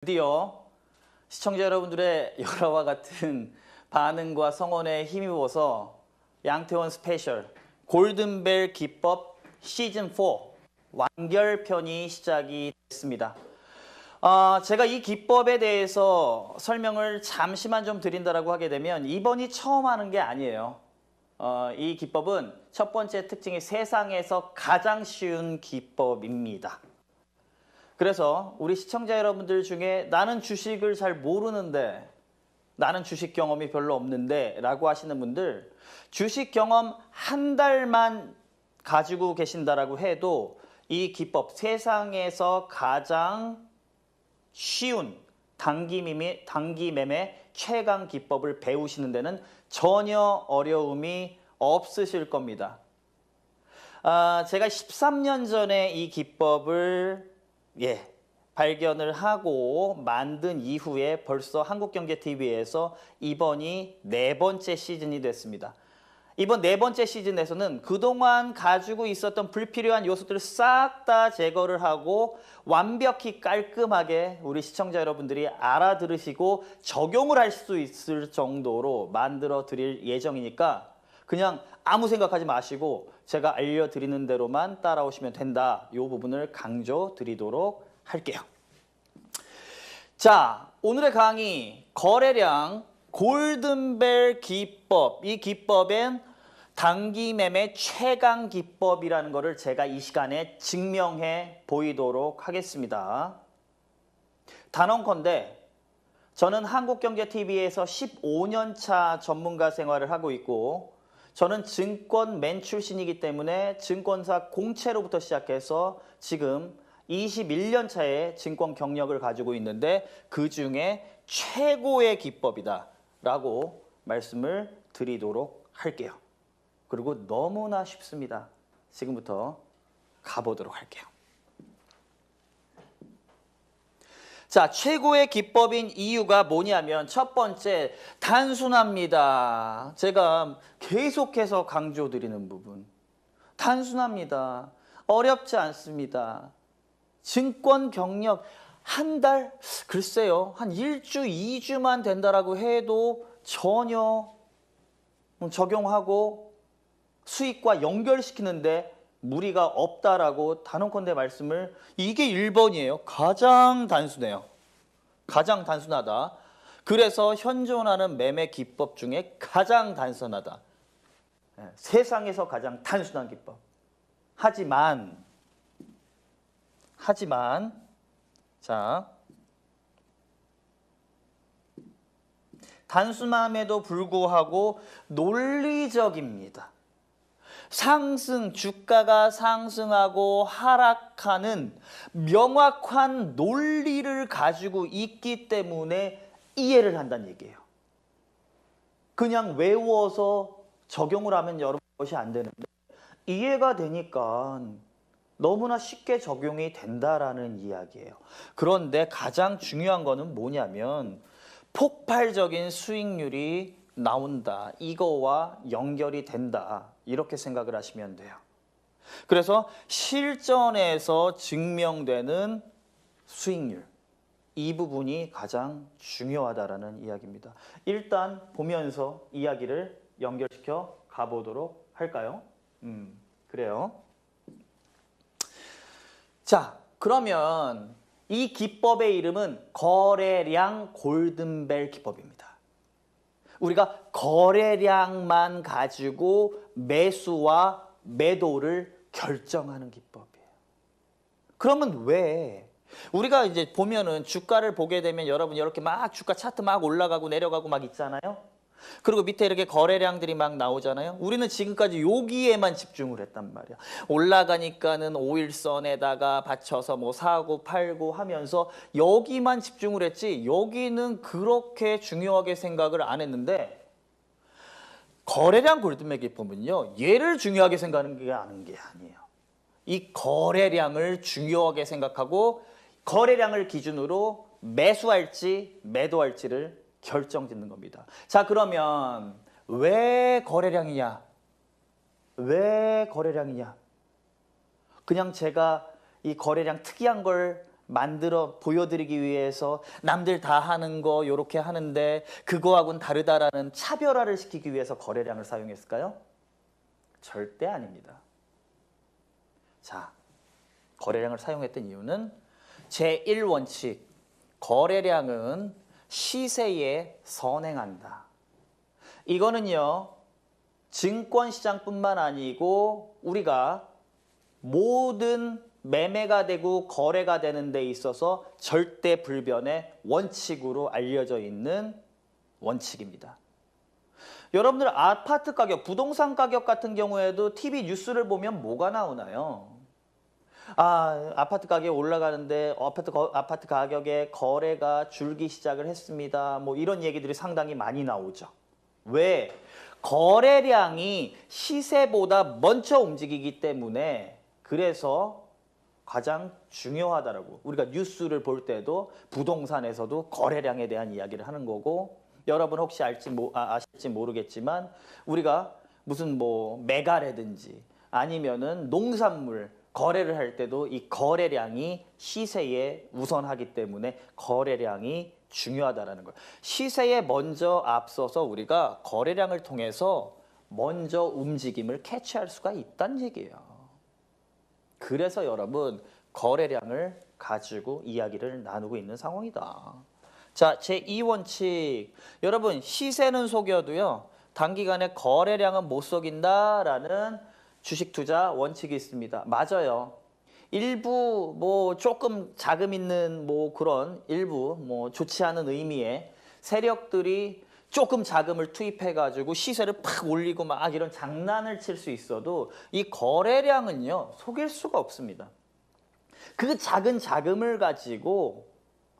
드디어 시청자 여러분들의 열화와 같은 반응과 성원에 힘입어서 양태원 스페셜 골든벨 기법 시즌4 완결편이 시작이 됐습니다. 제가 이 기법에 대해서 설명을 잠시만 좀 드린다라고 하게 되면 이번이 처음 하는 게 아니에요. 이 기법은 첫 번째 특징이 세상에서 가장 쉬운 기법입니다. 그래서 우리 시청자 여러분들 중에 나는 주식을 잘 모르는데, 나는 주식 경험이 별로 없는데 라고 하시는 분들, 주식 경험 한 달만 가지고 계신다라고 해도 이 기법, 세상에서 가장 쉬운 단기 매매 최강 기법을 배우시는 데는 전혀 어려움이 없으실 겁니다. 제가 13년 전에 이 기법을 발견을 하고 만든 이후에 벌써 한국경제TV에서 이번이 4번째 시즌이 됐습니다. 이번 4번째 시즌에서는 그동안 가지고 있었던 불필요한 요소들을 싹 다 제거를 하고 완벽히 깔끔하게 우리 시청자 여러분들이 알아들으시고 적용을 할 수 있을 정도로 만들어 드릴 예정이니까 그냥 아무 생각하지 마시고 제가 알려드리는 대로만 따라오시면 된다. 이 부분을 강조드리도록 할게요. 자, 오늘의 강의 거래량 골든벨 기법. 이 기법엔 단기 매매 최강 기법이라는 것을 제가 이 시간에 증명해 보이도록 하겠습니다. 단언컨대 저는 한국경제TV에서 15년 차 전문가 생활을 하고 있고 저는 증권맨 출신이기 때문에 증권사 공채로부터 시작해서 지금 21년 차의 증권 경력을 가지고 있는데 그중에 최고의 기법이다 라고 말씀을 드리도록 할게요. 그리고 너무나 쉽습니다. 지금부터 가보도록 할게요. 자, 최고의 기법인 이유가 뭐냐면 첫 번째, 단순합니다. 제가 계속해서 강조드리는 부분. 단순합니다. 어렵지 않습니다. 증권 경력 한 달? 글쎄요. 한 1주, 2주만 된다라고 해도 전혀 적용하고 수익과 연결시키는데 무리가 없다라고 단언컨대 말씀을, 이게 1번이에요. 가장 단순해요. 가장 단순하다. 그래서 현존하는 매매 기법 중에 가장 단순하다. 세상에서 가장 단순한 기법. 하지만 자, 단순함에도 불구하고 논리적입니다. 주가가 상승하고 하락하는 명확한 논리를 가지고 있기 때문에 이해를 한다는 얘기예요. 그냥 외워서 적용을 하면 여러분 것이 안 되는데 이해가 되니까 너무나 쉽게 적용이 된다라는 이야기예요. 그런데 가장 중요한 거는 뭐냐면 폭발적인 수익률이 나온다. 이거와 연결이 된다. 이렇게 생각을 하시면 돼요. 그래서 실전에서 증명되는 수익률, 이 부분이 가장 중요하다라는 이야기입니다. 일단 보면서 이야기를 연결시켜 가보도록 할까요? 그래요. 자, 그러면 이 기법의 이름은 거래량 골든벨 기법입니다. 우리가 거래량만 가지고 매수와 매도를 결정하는 기법이에요. 그러면 왜? 우리가 이제 보면은 주가를 보게 되면 여러분 이렇게 막 주가 차트 막 올라가고 내려가고 막 있잖아요. 그리고 밑에 이렇게 거래량들이 막 나오잖아요. 우리는 지금까지 여기에만 집중을 했단 말이야. 올라가니까는 5일선에다가 받쳐서 뭐 사고 팔고 하면서 여기만 집중을 했지 여기는 그렇게 중요하게 생각을 안 했는데 거래량 골든벨 기법은요. 얘를 중요하게 생각하는 게 아니에요. 이 거래량을 중요하게 생각하고 거래량을 기준으로 매수할지 매도할지를 결정짓는 겁니다. 자, 그러면 왜 거래량이냐? 왜 거래량이냐? 그냥 제가 이 거래량 특이한 걸 만들어 보여드리기 위해서 남들 다 하는 거 요렇게 하는데 그거하고는 다르다라는 차별화를 시키기 위해서 거래량을 사용했을까요? 절대 아닙니다. 자, 거래량을 사용했던 이유는 제1원칙, 거래량은 시세에 선행한다. 이거는요, 증권시장뿐만 아니고 우리가 모든 매매가 되고 거래가 되는 데 있어서 절대 불변의 원칙으로 알려져 있는 원칙입니다. 여러분들 아파트 가격, 부동산 가격 같은 경우에도 TV 뉴스를 보면 뭐가 나오나요? 아파트 가격이 올라가는데 아파트 가격의 거래가 줄기 시작을 했습니다. 뭐 이런 얘기들이 상당히 많이 나오죠. 왜? 거래량이 시세보다 먼저 움직이기 때문에 그래서 가장 중요하다라고. 우리가 뉴스를 볼 때도 부동산에서도 거래량에 대한 이야기를 하는 거고 여러분 혹시 아실지 모르겠지만 우리가 무슨 뭐 메가라든지 아니면은 농산물 거래를 할 때도 이 거래량이 시세에 우선하기 때문에 거래량이 중요하다라는 거예요. 시세에 먼저 앞서서 우리가 거래량을 통해서 먼저 움직임을 캐치할 수가 있다는 얘기예요. 그래서 여러분 거래량을 가지고 이야기를 나누고 있는 상황이다. 자, 제2원칙. 여러분 시세는 속여도요. 단기간에 거래량은 못 속인다라는 주식 투자 원칙이 있습니다. 맞아요. 일부 뭐 조금 자금 있는 뭐 그런 일부 뭐 좋지 않은 의미의 세력들이 조금 자금을 투입해 가지고 시세를 팍 올리고 막 이런 장난을 칠 수 있어도 이 거래량은요 속일 수가 없습니다. 그 작은 자금을 가지고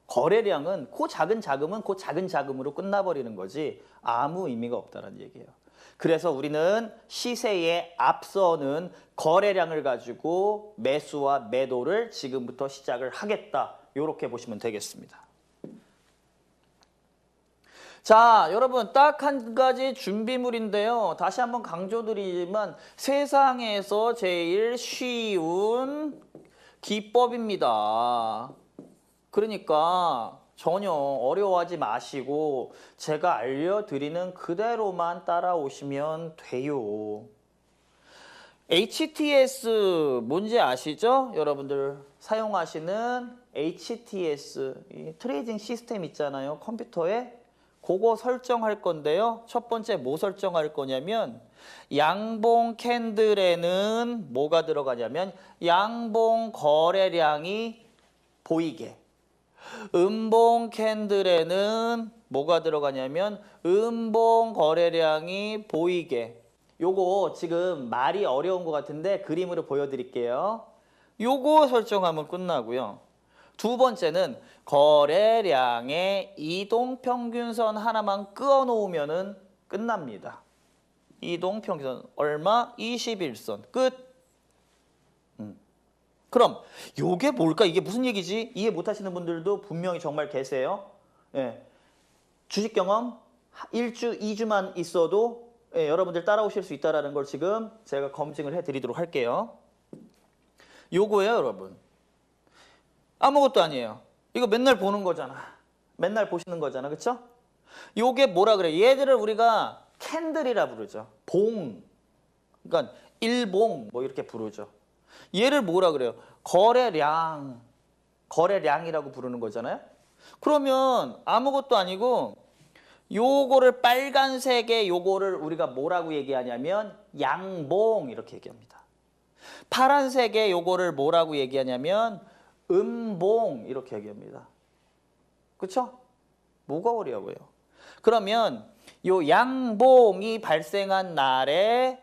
거래량은 그 작은 자금으로 끝나버리는 거지 아무 의미가 없다는 얘기예요. 그래서 우리는 시세에 앞서는 거래량을 가지고 매수와 매도를 지금부터 시작을 하겠다. 이렇게 보시면 되겠습니다. 자, 여러분 딱 한 가지 준비물인데요. 다시 한번 강조드리지만 세상에서 제일 쉬운 기법입니다. 그러니까 전혀 어려워하지 마시고 제가 알려드리는 그대로만 따라오시면 돼요. HTS 뭔지 아시죠? 여러분들 사용하시는 HTS 트레이딩 시스템 있잖아요. 컴퓨터에 그거 설정할 건데요. 첫 번째 뭐 설정할 거냐면 양봉 캔들에는 뭐가 들어가냐면 양봉 거래량이 보이게 음봉 캔들에는 뭐가 들어가냐면 음봉 거래량이 보이게. 요거 지금 말이 어려운 것 같은데 그림으로 보여드릴게요. 요거 설정하면 끝나고요. 두 번째는 거래량의 이동평균선 하나만 끄어 놓으면 끝납니다. 이동평균선 얼마? 21선 끝. 그럼 요게 뭘까? 이게 무슨 얘기지? 이해 못하시는 분들도 분명히 정말 계세요. 예. 주식 경험 1주, 2주만 있어도 여러분들 따라오실 수 있다는 걸 지금 제가 검증을 해드리도록 할게요. 요거예요, 여러분. 아무것도 아니에요. 이거 맨날 보는 거잖아. 맨날 보시는 거잖아. 그쵸? 요게 뭐라 그래? 얘들을 우리가 캔들이라 부르죠. 봉. 그러니까 일봉 뭐 이렇게 부르죠. 얘를 뭐라 그래요? 거래량. 거래량이라고 부르는 거잖아요. 그러면 아무것도 아니고 요거를 빨간색의 요거를 우리가 뭐라고 얘기하냐면 양봉 이렇게 얘기합니다. 파란색의 요거를 뭐라고 얘기하냐면 음봉 이렇게 얘기합니다. 그렇죠? 뭐가 어려워요? 그러면 요 양봉이 발생한 날의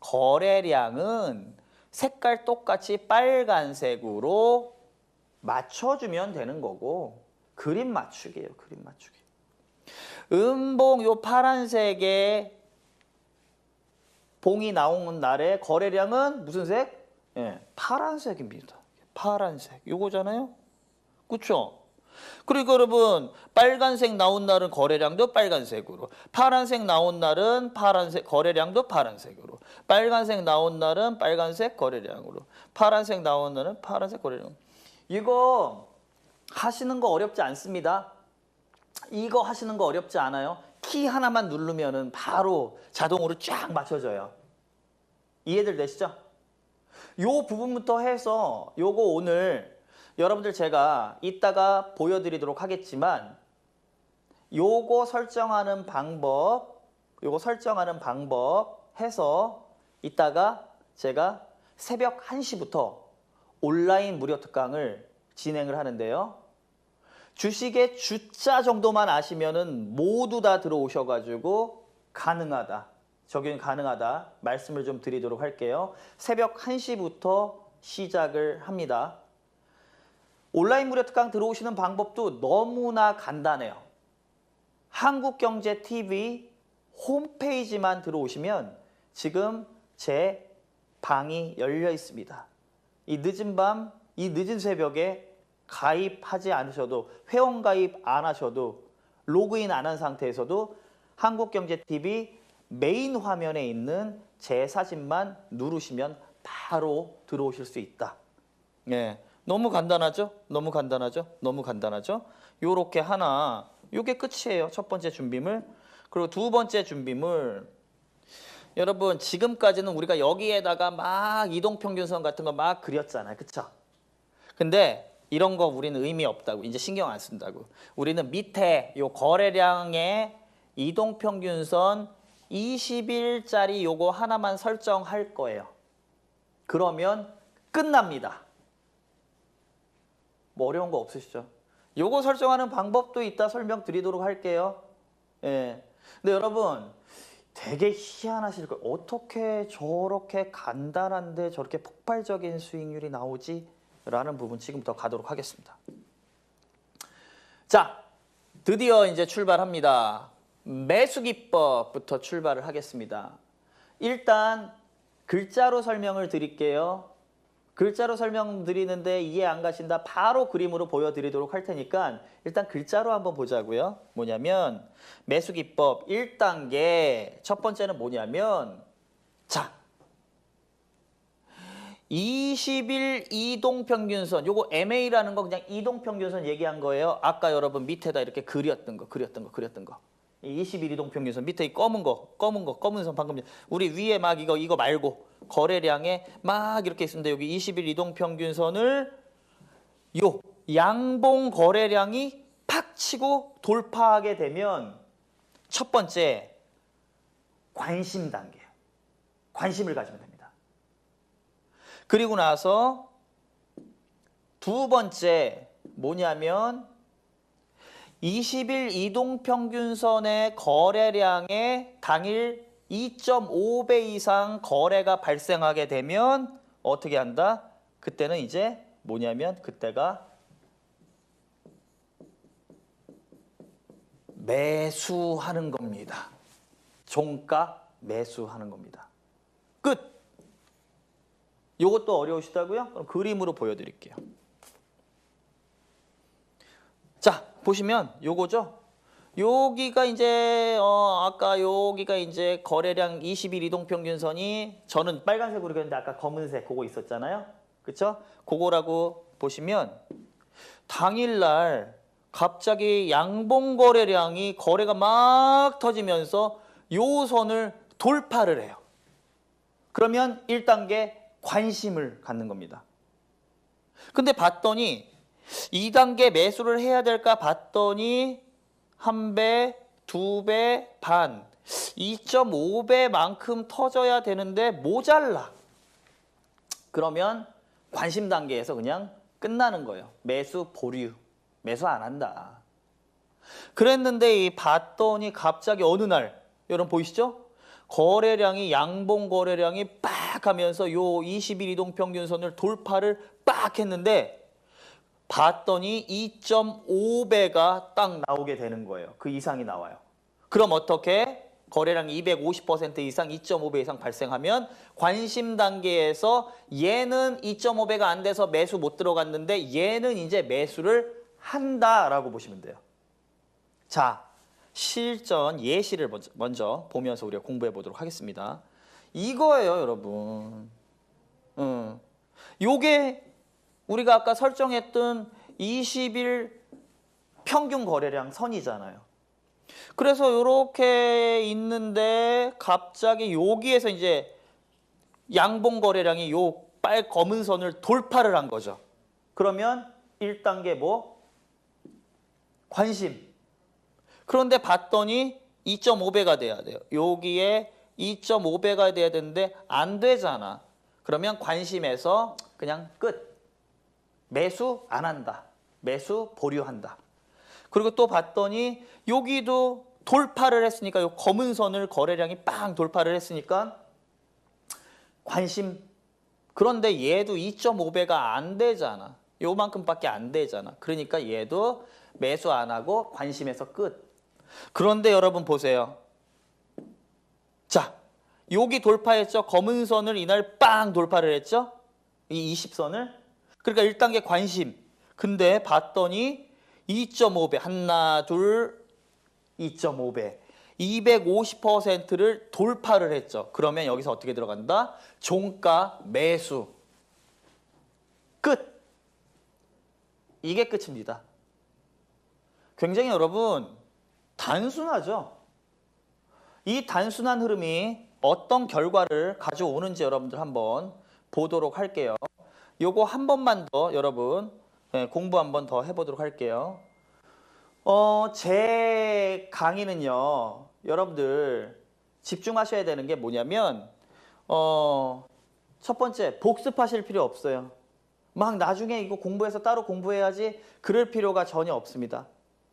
거래량은 색깔 똑같이 빨간색으로 맞춰주면 되는 거고 그림 맞추기예요. 그림 맞추기. 음봉 요 파란색의 봉이 나오는 날의 거래량은 무슨 색? 예, 파란색입니다. 파란색. 요거잖아요. 그렇죠? 그리고 여러분 빨간색 나온 날은 거래량도 빨간색으로, 파란색 나온 날은 파란색 거래량도 파란색으로, 빨간색 나온 날은 빨간색 거래량으로, 파란색 나온 날은 파란색 거래량. 이거 하시는 거 어렵지 않습니다. 이거 하시는 거 어렵지 않아요. 키 하나만 누르면은 바로 자동으로 쫙 맞춰져요. 이해들 되시죠? 요 부분부터 해서 요거 오늘 여러분들 제가 이따가 보여드리도록 하겠지만 요거 설정하는 방법 해서 이따가 제가 새벽 1시부터 온라인 무료 특강을 진행을 하는데요. 주식의 주자 정도만 아시면은 모두 다 들어오셔가지고 가능하다, 적용이 가능하다 말씀을 좀 드리도록 할게요. 새벽 1시부터 시작을 합니다. 온라인 무료 특강 들어오시는 방법도 너무나 간단해요. 한국경제TV 홈페이지만 들어오시면 지금 제 방이 열려 있습니다. 이 늦은 새벽에 가입하지 않으셔도, 회원가입 안 하셔도, 로그인 안 한 상태에서도 한국경제TV 메인 화면에 있는 제 사진만 누르시면 바로 들어오실 수 있다. 예, 너무 간단하죠? 너무 간단하죠? 너무 간단하죠? 요렇게 하나, 요게 끝이에요. 첫 번째 준비물. 그리고 두 번째 준비물, 여러분 지금까지는 우리가 여기에다가 막 이동평균선 같은 거 막 그렸잖아요. 그쵸? 근데 이런 거 우리는 의미 없다고, 이제 신경 안 쓴다고. 우리는 밑에 요 거래량의 이동평균선 20일짜리 요거 하나만 설정할 거예요. 그러면 끝납니다. 뭐 어려운 거 없으시죠? 요거 설정하는 방법도 이따 설명드리도록 할게요. 예. 근데 여러분 되게 희한하실 거예요. 어떻게 저렇게 간단한데 저렇게 폭발적인 수익률이 나오지? 라는 부분 지금부터 가도록 하겠습니다. 자, 드디어 이제 출발합니다. 매수 기법부터 출발을 하겠습니다. 일단 글자로 설명을 드릴게요. 글자로 설명드리는데 이해 안 가신다, 바로 그림으로 보여드리도록 할 테니까 일단 글자로 한번 보자고요. 뭐냐면 매수 기법 1단계 첫 번째는 뭐냐면, 자, 20일 이동평균선, 요거 MA라는 거 그냥 이동평균선 얘기한 거예요. 아까 여러분 밑에다 이렇게 그렸던 거. 20일 이동평균선 밑에 이 검은 선 방금 우리 위에 막 이거 말고 거래량에 막 이렇게 있습니다. 여기 20일 이동평균선을 요 양봉 거래량이 팍 치고 돌파하게 되면 첫 번째 관심 단계예요. 관심을 가지면 됩니다. 그리고 나서 두 번째 뭐냐면 20일 이동평균선의 거래량의 당일 2.5배 이상 거래가 발생하게 되면 어떻게 한다? 그때는 이제 뭐냐면 그때가 매수하는 겁니다. 종가 매수하는 겁니다. 끝! 요것도 어려우시다고요? 그럼 그림으로 보여드릴게요. 자, 보시면 요거죠? 여기가 이제 아까 여기가 이제 거래량 20일 이동평균선이, 저는 빨간색으로 그렸는데 아까 검은색 그거 있었잖아요. 그쵸? 그거라고 보시면 당일날 갑자기 양봉 거래량이 거래가 막 터지면서 요 선을 돌파를 해요. 그러면 1단계 관심을 갖는 겁니다. 근데 봤더니 2단계 매수를 해야 될까 봤더니 1배, 2배 반, 2.5배만큼 터져야 되는데 모자라. 그러면 관심 단계에서 그냥 끝나는 거예요. 매수 보류. 매수 안 한다. 그랬는데 봤더니 갑자기 어느 날, 여러분 보이시죠? 거래량이, 양봉 거래량이 빡 하면서 요 20일 이동평균선을 돌파를 빡 했는데 봤더니 2.5배가 딱 나오게 되는 거예요. 그 이상이 나와요. 그럼 어떻게? 거래량이 250% 이상, 2.5배 이상 발생하면 관심 단계에서 얘는 2.5배가 안 돼서 매수 못 들어갔는데 얘는 이제 매수를 한다라고 보시면 돼요. 자, 실전 예시를 먼저 보면서 우리가 공부해 보도록 하겠습니다. 이거예요, 여러분. 요게 우리가 아까 설정했던 20일 평균 거래량 선이잖아요. 그래서 이렇게 있는데 갑자기 여기에서 이제 양봉 거래량이 요 검은 선을 돌파를 한 거죠. 그러면 1단계 뭐? 관심. 그런데 봤더니 2.5배가 돼야 돼요. 여기에 2.5배가 돼야 되는데 안 되잖아. 그러면 관심에서 그냥 끝. 매수 안 한다. 매수 보류한다. 그리고 또 봤더니 여기도 돌파를 했으니까 요 검은 선을 거래량이 빵 돌파를 했으니까 관심. 그런데 얘도 2.5배가 안 되잖아. 요만큼밖에 안 되잖아. 그러니까 얘도 매수 안 하고 관심에서 끝. 그런데 여러분 보세요. 자, 여기 돌파했죠? 검은 선을 이날 빵 돌파를 했죠? 이 20선을. 그러니까 1단계 관심. 근데 봤더니 2.5배. 하나, 둘, 2.5배. 250%를 돌파를 했죠. 그러면 여기서 어떻게 들어간다? 종가 매수. 끝. 이게 끝입니다. 굉장히 여러분 단순하죠? 이 단순한 흐름이 어떤 결과를 가져오는지 여러분들 한번 보도록 할게요. 요거 한 번만 더 여러분 공부 한 번 더 해보도록 할게요. 제 강의는요, 여러분들 집중하셔야 되는 게 뭐냐면, 첫 번째, 복습하실 필요 없어요. 막 나중에 이거 공부해서 따로 공부해야지 그럴 필요가 전혀 없습니다.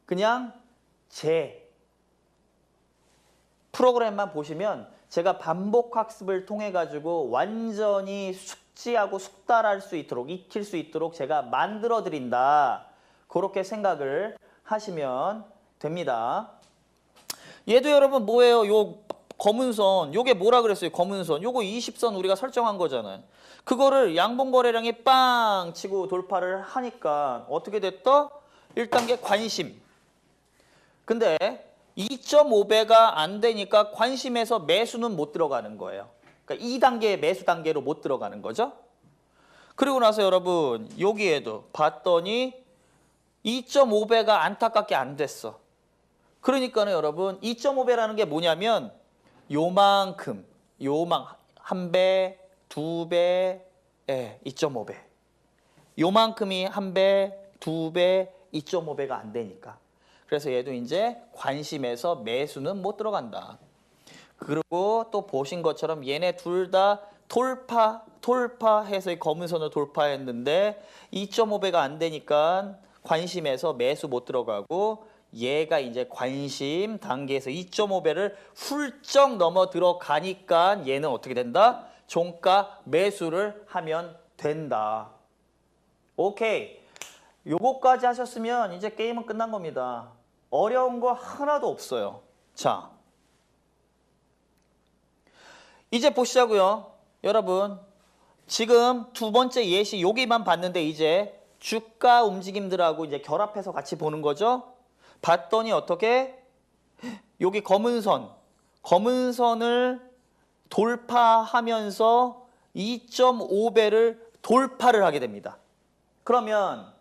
그냥 제 프로그램만 보시면 제가 반복 학습을 통해 가지고 완전히 숙지하고 숙달할 수 있도록, 익힐 수 있도록 제가 만들어 드린다. 그렇게 생각을 하시면 됩니다. 얘도 여러분 뭐예요? 요 검은 선, 요게 뭐라 그랬어요? 검은 선. 요거 20선 우리가 설정한 거잖아요. 그거를 양봉 거래량이 빵 치고 돌파를 하니까 어떻게 됐다? 1단계 관심. 근데 2.5배가 안 되니까 관심에서 매수는 못 들어가는 거예요. 그러니까 2단계의 매수 단계로 못 들어가는 거죠. 그리고 나서 여러분 여기에도 봤더니 2.5배가 안타깝게 안 됐어. 그러니까는 여러분 2.5배라는 게 뭐냐면 요만큼, 한 배, 두 배, 2.5배. 요만큼이 한 배, 두 배, 2.5배가 안 되니까. 그래서 얘도 이제 관심에서 매수는 못 들어간다. 그리고 또 보신 것처럼 얘네 둘 다 돌파해서 검은 선을 돌파했는데 2.5배가 안 되니까 관심에서 매수 못 들어가고 얘가 이제 관심 단계에서 2.5배를 훌쩍 넘어 들어가니까 얘는 어떻게 된다? 종가 매수를 하면 된다. 오케이. 요거까지 하셨으면 이제 게임은 끝난 겁니다. 어려운 거 하나도 없어요. 자, 이제 보시자고요. 여러분, 지금 두 번째 예시 여기만 봤는데 이제 주가 움직임들하고 이제 결합해서 같이 보는 거죠. 봤더니 어떻게? 여기 검은 선을 돌파하면서 2.5배를 돌파를 하게 됩니다. 그러면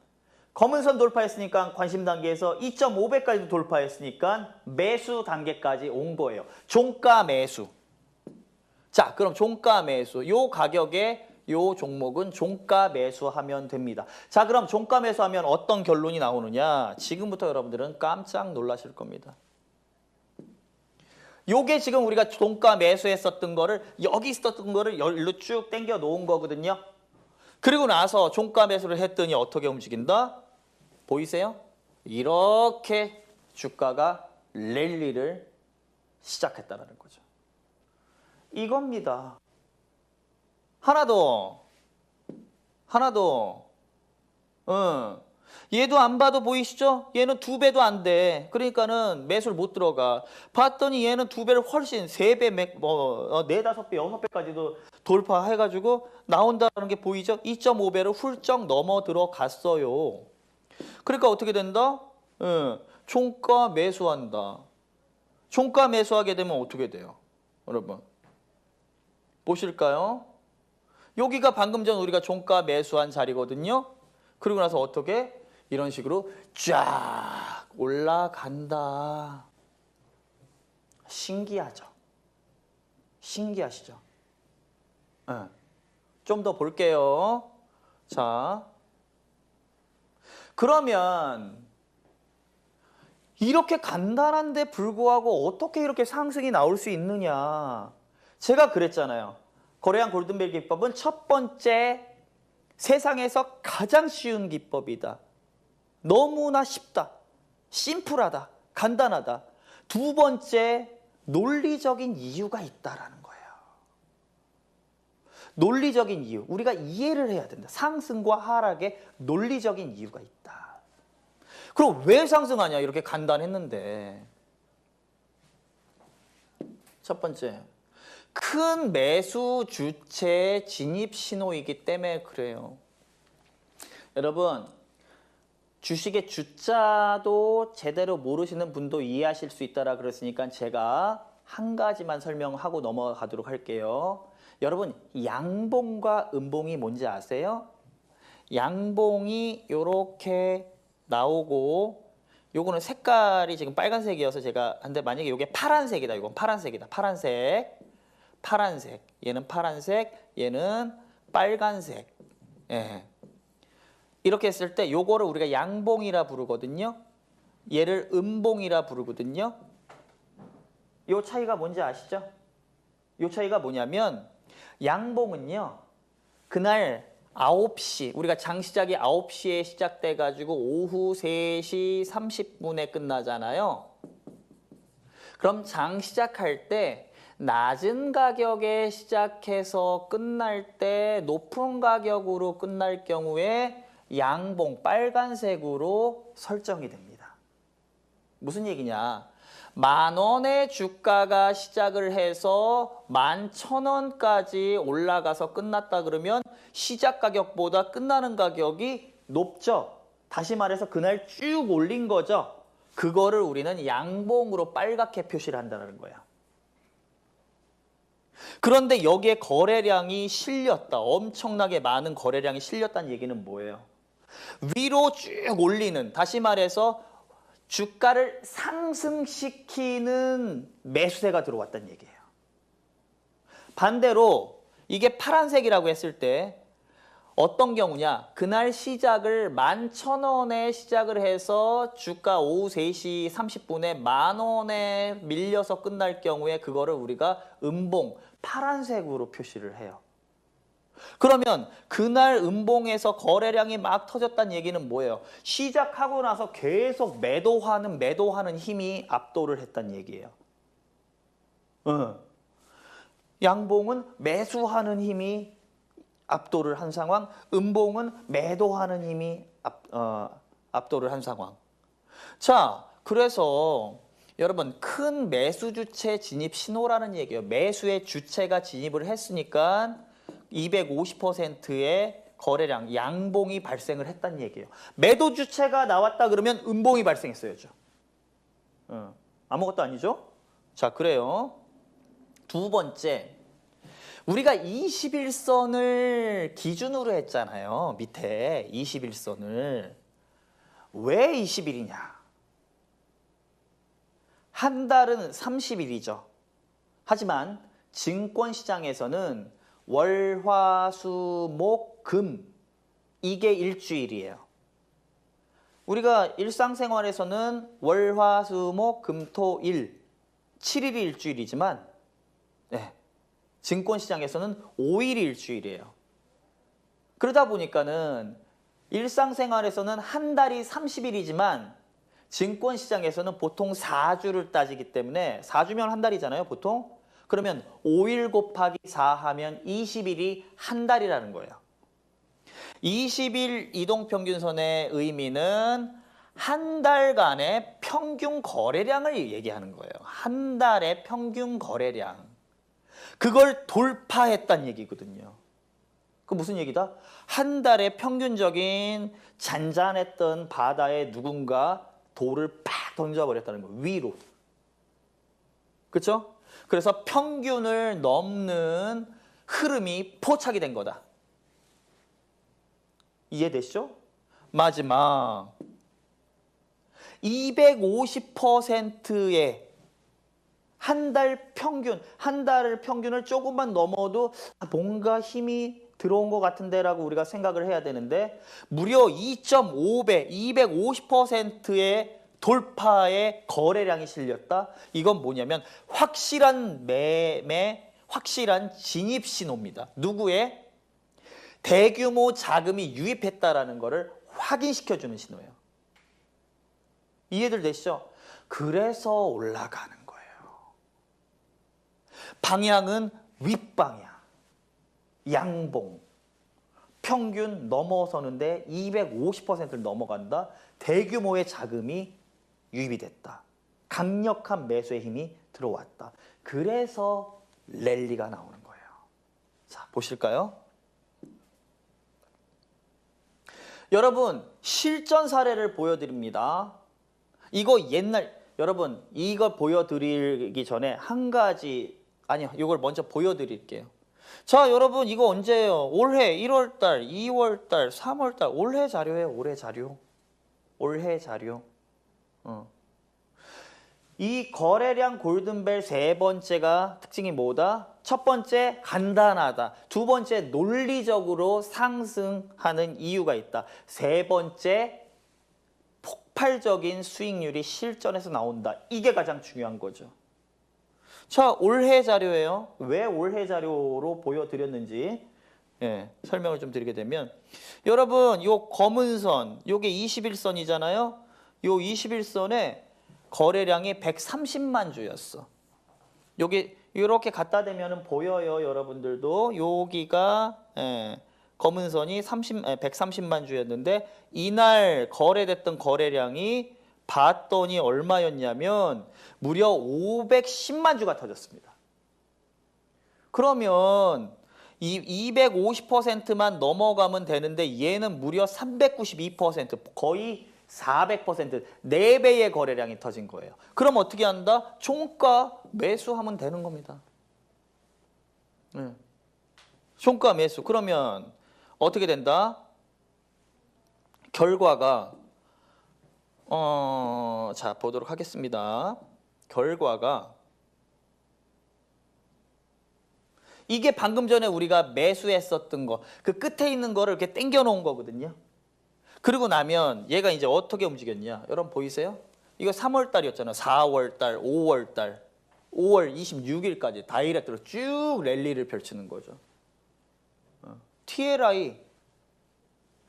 검은 선 돌파했으니까 관심 단계에서 2.5배까지도 돌파했으니까 매수 단계까지 온 거예요. 종가 매수. 자, 그럼 종가 매수. 요 가격에 요 종목은 종가 매수하면 됩니다. 자, 그럼 종가 매수하면 어떤 결론이 나오느냐? 지금부터 여러분들은 깜짝 놀라실 겁니다. 요게 지금 우리가 종가 매수했었던 거를 여기 있었던 거를 여기로 쭉 당겨 놓은 거거든요. 그리고 나서 종가 매수를 했더니 어떻게 움직인다? 보이세요? 이렇게 주가가 랠리를 시작했다는 거죠. 이겁니다. 하나 더. 얘도 안 봐도 보이시죠? 얘는 2배도 안 돼. 그러니까는 매수를 못 들어가. 봤더니 얘는 2배를 훨씬 3배, 4, 5배, 6배까지도 돌파해가지고 나온다는 게 보이죠? 2.5배를 훌쩍 넘어 들어갔어요. 그러니까 어떻게 된다? 종가 매수한다. 종가 매수하게 되면 어떻게 돼요? 여러분. 보실까요? 여기가 방금 전 우리가 종가 매수한 자리거든요. 그리고 나서 어떻게? 이런 식으로 쫙 올라간다. 신기하죠? 신기하시죠? 네. 좀 더 볼게요. 자, 그러면 이렇게 간단한데 불구하고 어떻게 이렇게 상승이 나올 수 있느냐. 제가 그랬잖아요. 거래량 골든벨 기법은 첫 번째 세상에서 가장 쉬운 기법이다. 너무나 쉽다. 심플하다. 간단하다. 두 번째, 논리적인 이유가 있다라는 거예요. 논리적인 이유. 우리가 이해를 해야 된다. 상승과 하락에 논리적인 이유가 있다. 그럼 왜 상승하냐? 이렇게 간단했는데. 첫 번째, 큰 매수 주체 진입 신호이기 때문에 그래요. 여러분, 주식의 주자도 제대로 모르시는 분도 이해하실 수 있다라 그랬으니까 제가 한 가지만 설명하고 넘어가도록 할게요. 여러분, 양봉과 음봉이 뭔지 아세요? 양봉이 이렇게 나오고, 요거는 색깔이 지금 빨간색이어서 제가 한데, 만약에 이게 파란색이다. 이건 파란색이다. 파란색. 얘는 파란색, 얘는 빨간색. 예. 이렇게 했을 때 요거를 우리가 양봉이라 부르거든요. 얘를 음봉이라 부르거든요. 요 차이가 뭔지 아시죠? 요 차이가 뭐냐면, 양봉은요, 그날 9시, 우리가 장시작이 9시에 시작돼 가지고 오후 3시 30분에 끝나잖아요. 그럼 장시작할 때 낮은 가격에 시작해서 끝날 때 높은 가격으로 끝날 경우에 양봉 빨간색으로 설정이 됩니다. 무슨 얘기냐? 10,000원의 주가가 시작을 해서 11,000원까지 올라가서 끝났다 그러면 시작 가격보다 끝나는 가격이 높죠. 다시 말해서 그날 쭉 올린 거죠. 그거를 우리는 양봉으로 빨갛게 표시를 한다는 거야. 그런데 여기에 거래량이 실렸다. 엄청나게 많은 거래량이 실렸다는 얘기는 뭐예요? 위로 쭉 올리는, 다시 말해서 주가를 상승시키는 매수세가 들어왔다는 얘기예요. 반대로 이게 파란색이라고 했을 때 어떤 경우냐? 그날 시작을 11,000원에 시작을 해서 주가 오후 3시 30분에 10,000원에 밀려서 끝날 경우에 그거를 우리가 음봉, 파란색으로 표시를 해요. 그러면 그날 음봉에서 거래량이 막 터졌다는 얘기는 뭐예요? 시작하고 나서 계속 매도하는 힘이 압도를 했다는 얘기예요. 양봉은 매수하는 힘이 압도를 한 상황, 음봉은 매도하는 힘이 압도를 한 상황. 자, 그래서 여러분, 큰 매수 주체 진입 신호라는 얘기예요. 매수의 주체가 진입을 했으니까 250%의 거래량, 양봉이 발생을 했다는 얘기예요. 매도 주체가 나왔다 그러면 음봉이 발생했어야죠. 아무것도 아니죠? 자, 그래요. 두 번째, 우리가 21선을 기준으로 했잖아요. 밑에 21선을. 왜 20일이냐? 한 달은 30일이죠. 하지만 증권시장에서는 월, 화, 수, 목, 금, 이게 일주일이에요. 우리가 일상생활에서는 월, 화, 수, 목, 금, 토, 일, 7일이 일주일이지만 증권시장에서는 5일이 일주일이에요. 그러다 보니까는 일상생활에서는 한 달이 30일이지만 증권시장에서는 보통 4주를 따지기 때문에 4주면 한 달이잖아요, 보통. 그러면 5일 곱하기 4 하면 20일이 한 달이라는 거예요. 20일 이동평균선의 의미는 한 달간의 평균 거래량을 얘기하는 거예요. 한 달의 평균 거래량. 그걸 돌파했다는 얘기거든요. 그 무슨 얘기다? 한 달에 평균적인 잔잔했던 바다에 누군가 돌을 팍 던져버렸다는 거예요. 위로. 그렇죠? 그래서 평균을 넘는 흐름이 포착이 된 거다. 이해되시죠? 마지막 250%의 한 달 평균을 조금만 넘어도 뭔가 힘이 들어온 것 같은데라고 우리가 생각을 해야 되는데 무려 2.5배, 250%의 돌파의 거래량이 실렸다. 이건 뭐냐면 확실한 매매, 확실한 진입 신호입니다. 누구의? 대규모 자금이 유입했다라는 것을 확인시켜주는 신호예요. 이해들 되시죠? 그래서 올라가는 거예요. 방향은 윗방향, 양봉. 평균 넘어서는데 250%를 넘어간다. 대규모의 자금이 유입이 됐다. 강력한 매수의 힘이 들어왔다. 그래서 랠리가 나오는 거예요. 자, 보실까요? 여러분, 실전 사례를 보여드립니다. 이거 여러분, 이거 보여드리기 전에 한 가지, 아니요, 이걸 먼저 보여드릴게요. 자, 여러분, 이거 언제예요? 올해 1월달, 2월달, 3월달, 올해 자료예요, 올해 자료. 올해 자료. 이 거래량 골든벨 세 번째가 특징이 뭐다? 첫 번째, 간단하다. 두 번째, 논리적으로 상승하는 이유가 있다. 세 번째, 폭발적인 수익률이 실전에서 나온다. 이게 가장 중요한 거죠. 자, 올해 자료예요. 왜 올해 자료로 보여드렸는지 설명을 좀 드리게 되면 여러분, 요 검은 선, 요게 21선이잖아요. 요 21선에 거래량이 130만 주였어. 여기 이렇게 갖다 대면은 보여요, 여러분들도. 여기가 검은 선이 130만 주였는데 이날 거래됐던 거래량이 봤더니 얼마였냐면 무려 510만 주가 터졌습니다. 그러면 이 250%만 넘어가면 되는데 얘는 무려 392%, 거의 400%, 4배의 거래량이 터진 거예요. 그럼 어떻게 한다? 종가 매수하면 되는 겁니다. 종가 매수. 그러면 어떻게 된다? 결과가 자, 보도록 하겠습니다. 결과가 이게 방금 전에 우리가 매수했었던 거, 그 끝에 있는 거를 이렇게 당겨 놓은 거거든요. 그리고 나면 얘가 이제 어떻게 움직였냐? 여러분 보이세요? 이거 3월 달이었잖아요. 4월 달, 5월 달, 5월 26일까지 다이렉트로 쭉 랠리를 펼치는 거죠. TLI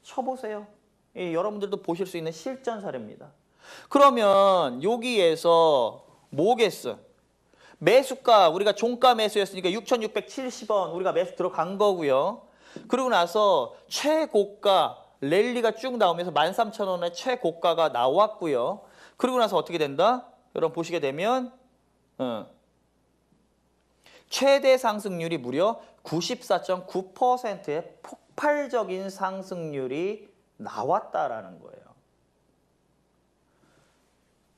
쳐보세요. 여러분들도 보실 수 있는 실전 사례입니다. 그러면 여기에서 뭐겠어? 매수가, 우리가 종가 매수였으니까 6,670원 우리가 매수 들어간 거고요. 그리고 나서 최고가 랠리가 쭉 나오면서 13,000원의 최고가가 나왔고요. 그리고 나서 어떻게 된다? 여러분 보시게 되면 최대 상승률이 무려 94.9%의 폭발적인 상승률이 나왔다라는 거예요.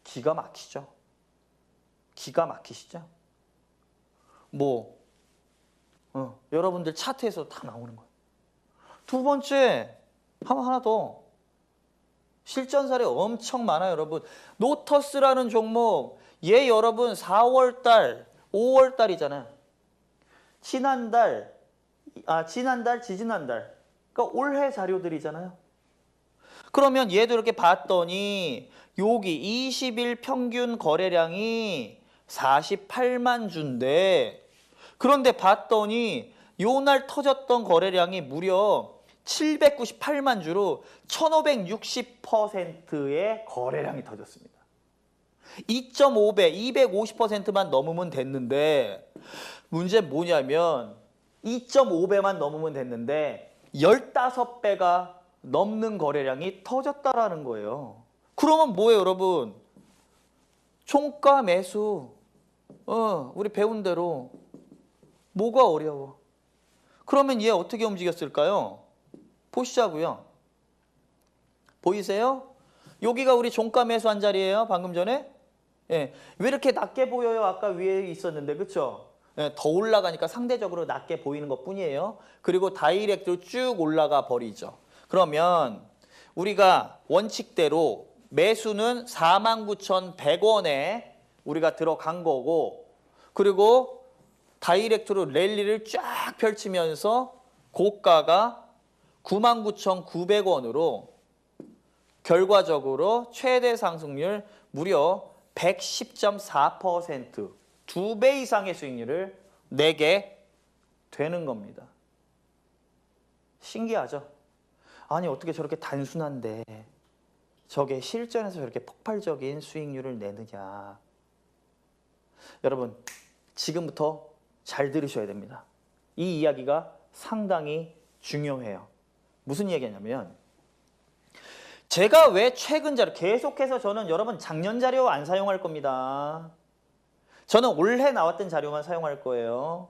기가 막히죠? 기가 막히시죠? 여러분들 차트에서 다 나오는 거예요. 두 번째, 하나 더. 실전 사례 엄청 많아요, 여러분. 노터스라는 종목, 얘 여러분 4월달, 5월달이잖아요. 지난달, 지지난달. 그러니까 올해 자료들이잖아요. 그러면 얘도 이렇게 봤더니 여기 20일 평균 거래량이 48만 주인데 그런데 봤더니 요날 터졌던 거래량이 무려 798만 주로 1560%의 거래량이 터졌습니다. 2.5배, 250%만 넘으면 됐는데 문제는 뭐냐면 2.5배만 넘으면 됐는데 15배가 넘는 거래량이 터졌다라는 거예요. 그러면 뭐예요, 여러분? 종가 매수. 우리 배운 대로 뭐가 어려워? 그러면 얘 어떻게 움직였을까요? 보시자고요. 보이세요? 여기가 우리 종가 매수한 자리예요, 방금 전에. 왜 이렇게 낮게 보여요? 아까 위에 있었는데, 그렇죠? 더 올라가니까 상대적으로 낮게 보이는 것뿐이에요. 그리고 다이렉트로 쭉 올라가 버리죠. 그러면 우리가 원칙대로 매수는 49,100원에 우리가 들어간 거고, 그리고 다이렉트로 랠리를 쫙 펼치면서 고가가 99,900원으로 결과적으로 최대 상승률 무려 110.4%, 2배 이상의 수익률을 내게 되는 겁니다. 신기하죠? 아니 어떻게 저렇게 단순한데 저게 실전에서 저렇게 폭발적인 수익률을 내느냐. 여러분 지금부터 잘 들으셔야 됩니다. 이 이야기가 상당히 중요해요. 무슨 이야기냐면 제가 왜 최근 자료 계속해서 저는 여러분 작년 자료 안 사용할 겁니다. 저는 올해 나왔던 자료만 사용할 거예요.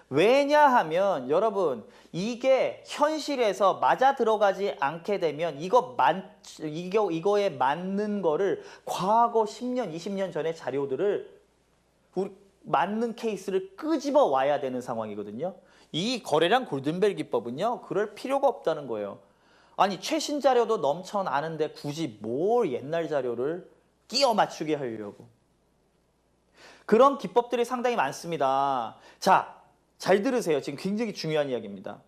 왜냐하면 여러분 이게 현실에서 맞아 들어가지 않게 되면 이거에 맞는 거를 과거 10년, 20년 전의 자료들을 맞는 케이스를 끄집어 와야 되는 상황이거든요. 이 거래량 골든벨 기법은요. 그럴 필요가 없다는 거예요. 아니 최신 자료도 넘쳐나는데 굳이 뭘 옛날 자료를 끼워 맞추게 하려고. 그런 기법들이 상당히 많습니다. 자, 잘 들으세요. 지금 굉장히 중요한 이야기입니다.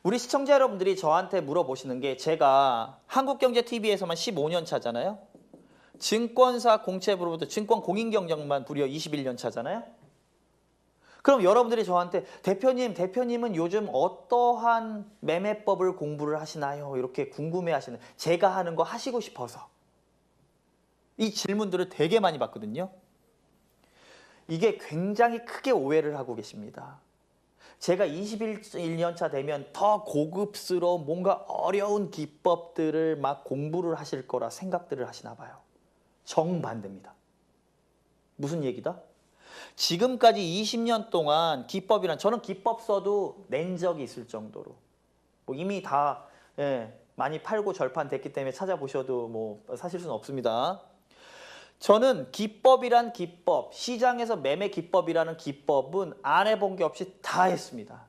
우리 시청자 여러분들이 저한테 물어보시는 게 제가 한국경제TV에서만 15년 차잖아요. 증권사 공채부로부터 증권 공인경정만 무려 21년 차잖아요. 그럼 여러분들이 저한테 대표님은 요즘 어떠한 매매법을 공부를 하시나요? 이렇게 궁금해하시는, 제가 하는 거 하시고 싶어서 이 질문들을 되게 많이 받거든요. 이게 굉장히 크게 오해를 하고 계십니다. 제가 21년 차 되면 더 고급스러운 뭔가 어려운 기법들을 막 공부를 하실 거라 생각들을 하시나 봐요. 정반대입니다. 무슨 얘기다? 지금까지 20년 동안 기법이란, 저는 기법서도 낸 적이 있을 정도로 뭐 이미 다 많이 팔고 절판됐기 때문에 찾아보셔도 뭐 사실 수는 없습니다. 저는 기법이란 기법, 시장에서 매매 기법이라는 기법은 안 해본 게 없이 다 했습니다.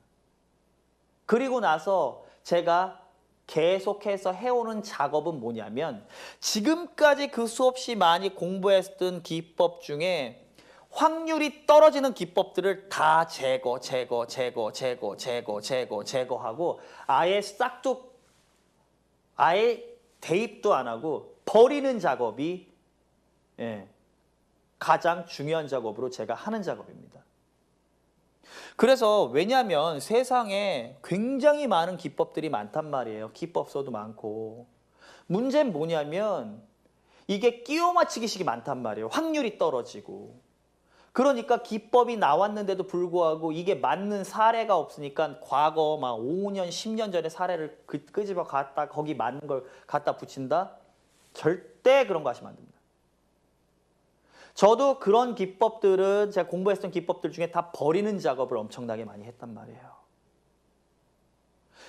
그리고 나서 제가 계속해서 해오는 작업은 뭐냐면 지금까지 그 수없이 많이 공부했던 기법 중에 확률이 떨어지는 기법들을 다 제거하고 아예 싹둑 아예 대입도 안 하고 버리는 작업이 가장 중요한 작업으로 제가 하는 작업입니다. 그래서 왜냐하면 세상에 굉장히 많은 기법들이 많단 말이에요. 기법서도 많고. 문제는 뭐냐면 이게 끼워 맞추기식이 많단 말이에요. 확률이 떨어지고. 그러니까 기법이 나왔는데도 불구하고 이게 맞는 사례가 없으니까 과거 막 5년, 10년 전의 사례를 끄집어 갖다 거기 맞는 걸 갖다 붙인다? 절대 그런 거 하시면 안 됩니다. 저도 그런 기법들은 제가 공부했던 기법들 중에 다 버리는 작업을 엄청나게 많이 했단 말이에요.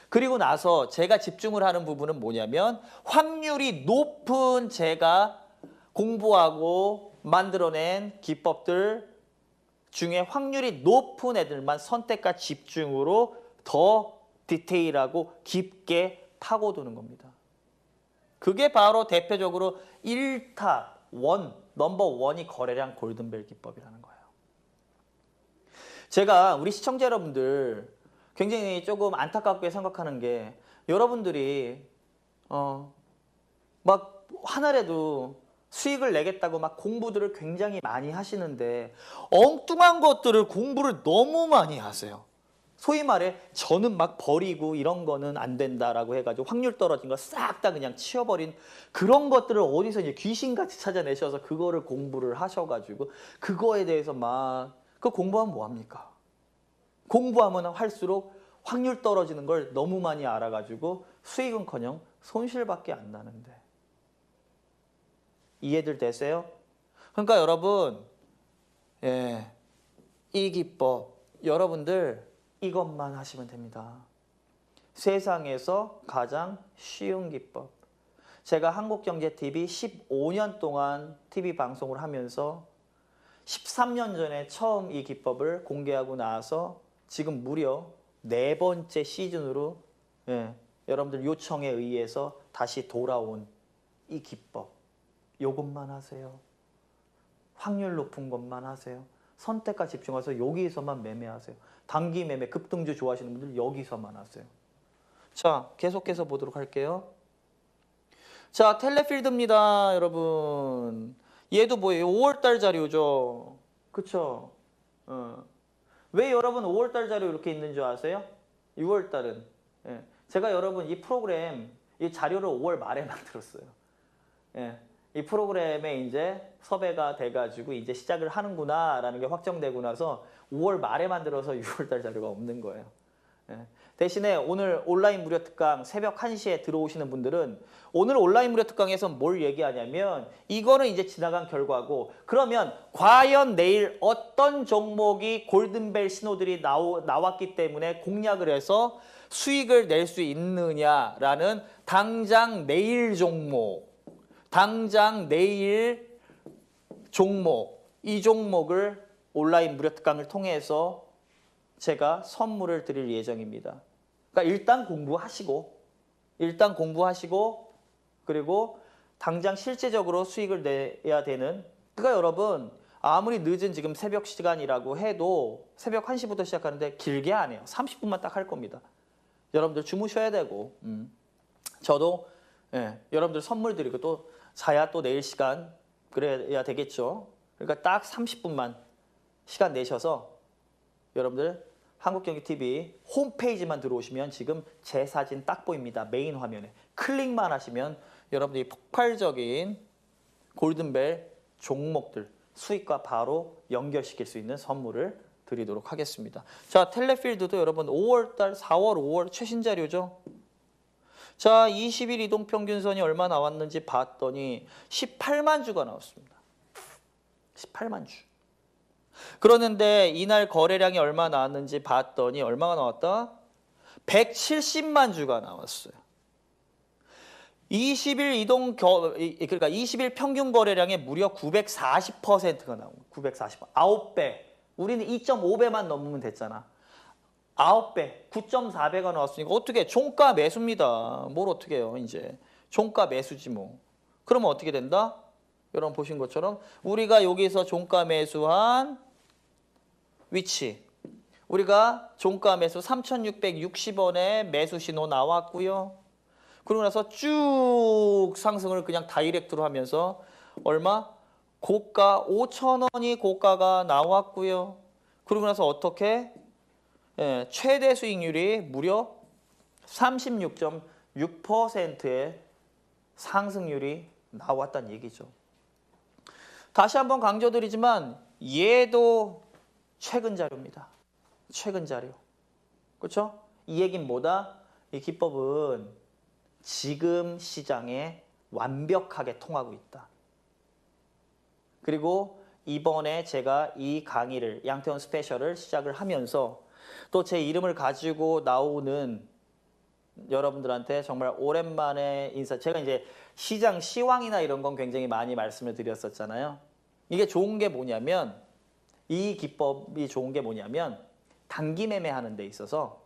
그리고 나서 제가 집중을 하는 부분은 뭐냐면 확률이 높은 제가 공부하고 만들어낸 기법들 중에 확률이 높은 애들만 선택과 집중으로 더 디테일하고 깊게 파고드는 겁니다. 그게 바로 대표적으로 1타, 넘버 원이 거래량 골든벨 기법이라는 거예요. 제가 우리 시청자 여러분들 굉장히 조금 안타깝게 생각하는 게 여러분들이 막 하나라도 수익을 내겠다고 막 공부들을 굉장히 많이 하시는데 엉뚱한 것들을 공부를 너무 많이 하세요. 소위 말해 저는 막 버리고 이런 거는 안 된다라고 해가지고 확률 떨어진 거 싹 다 그냥 치워버린 그런 것들을 어디서 이제 귀신같이 찾아내셔서 그거를 공부를 하셔가지고 그거에 대해서 막 그 공부하면 뭐합니까? 공부하면 할수록 확률 떨어지는 걸 너무 많이 알아가지고 수익은커녕 손실밖에 안 나는데. 이해들 되세요? 그러니까 여러분 이 기법 여러분들 이것만 하시면 됩니다. 세상에서 가장 쉬운 기법. 제가 한국경제TV 15년 동안 TV 방송을 하면서 13년 전에 처음 이 기법을 공개하고 나서 지금 무려 4번째 시즌으로 여러분들 요청에 의해서 다시 돌아온 이 기법. 요것만 하세요. 확률 높은 것만 하세요. 선택과 집중해서 여기서만 매매하세요. 단기 매매, 급등주 좋아하시는 분들 여기서만 하세요. 자, 계속해서 보도록 할게요. 자, 텔레필드입니다, 여러분. 얘도 뭐예요? 5월달 자료죠. 그쵸? 왜 여러분 5월달 자료 이렇게 있는 줄 아세요? 6월달은. 예. 제가 여러분 이 프로그램, 이 자료를 5월 말에 만들었어요. 예. 이 프로그램에 이제 섭외가 돼가지고 이제 시작을 하는구나라는 게 확정되고 나서 5월 말에 만들어서 6월달 자료가 없는 거예요. 예. 대신에 오늘 온라인 무료 특강 새벽 1시에 들어오시는 분들은 오늘 온라인 무료 특강에서 뭘 얘기하냐면 이거는 이제 지나간 결과고 그러면 과연 내일 어떤 종목이 골든벨 신호들이 나왔기 때문에 공략을 해서 수익을 낼 수 있느냐라는 당장 내일 종목, 당장 내일 종목, 이 종목을 온라인 무료 특강을 통해서 제가 선물을 드릴 예정입니다. 그러니까 일단 공부하시고 그리고 당장 실제적으로 수익을 내야 되는 그러니까 여러분 아무리 늦은 지금 새벽 시간이라고 해도 새벽 1시부터 시작하는데 길게 안 해요. 30분만 딱 할 겁니다. 여러분들 주무셔야 되고 저도 여러분들 선물 드리고 또 자야 또 내일 시간 그래야 되겠죠. 그러니까 딱 30분만 시간 내셔서 여러분들 한국경제TV 홈페이지만 들어오시면 지금 제 사진 딱 보입니다. 메인 화면에. 클릭만 하시면 여러분들이 폭발적인 골든벨 종목들 수익과 바로 연결시킬 수 있는 선물을 드리도록 하겠습니다. 자, 텔레필드도 여러분 5월달, 4월, 5월 최신 자료죠. 자, 20일 이동평균선이 얼마 나왔는지 봤더니 18만 주가 나왔습니다. 18만 주. 그러는데 이날 거래량이 얼마 나왔는지 봤더니 얼마가 나왔다? 170만 주가 나왔어요. 그러니까 20일 평균 거래량의 무려 940%가 나온 거예요. 940. 9배. 우리는 2.5배만 넘으면 됐잖아. 9배, 9.4배가 나왔으니까 어떻게 종가 매수입니다. 뭘 어떻게 해요, 이제. 종가 매수지 뭐. 그러면 어떻게 된다? 여러분 보신 것처럼 우리가 여기서 종가 매수한 위치. 우리가 종가 매수 3,660원에 매수 신호 나왔고요. 그러고 나서 쭉 상승을 그냥 다이렉트로 하면서 얼마? 고가 5,000원이 고가가 나왔고요. 그러고 나서 어떻게? 최대 수익률이 무려 36.6%의 상승률이 나왔다는 얘기죠. 다시 한번 강조드리지만 얘도 최근 자료입니다. 최근 자료. 그렇죠? 이 얘기는 뭐다? 이 기법은 지금 시장에 완벽하게 통하고 있다. 그리고 이번에 제가 이 강의를 양태원 스페셜을 시작을 하면서 또 제 이름을 가지고 나오는 여러분들한테 정말 오랜만에 제가 이제 시장 시황이나 이런 건 굉장히 많이 말씀을 드렸었잖아요. 이게 좋은 게 뭐냐면 이 기법이 좋은 게 뭐냐면 단기 매매하는 데 있어서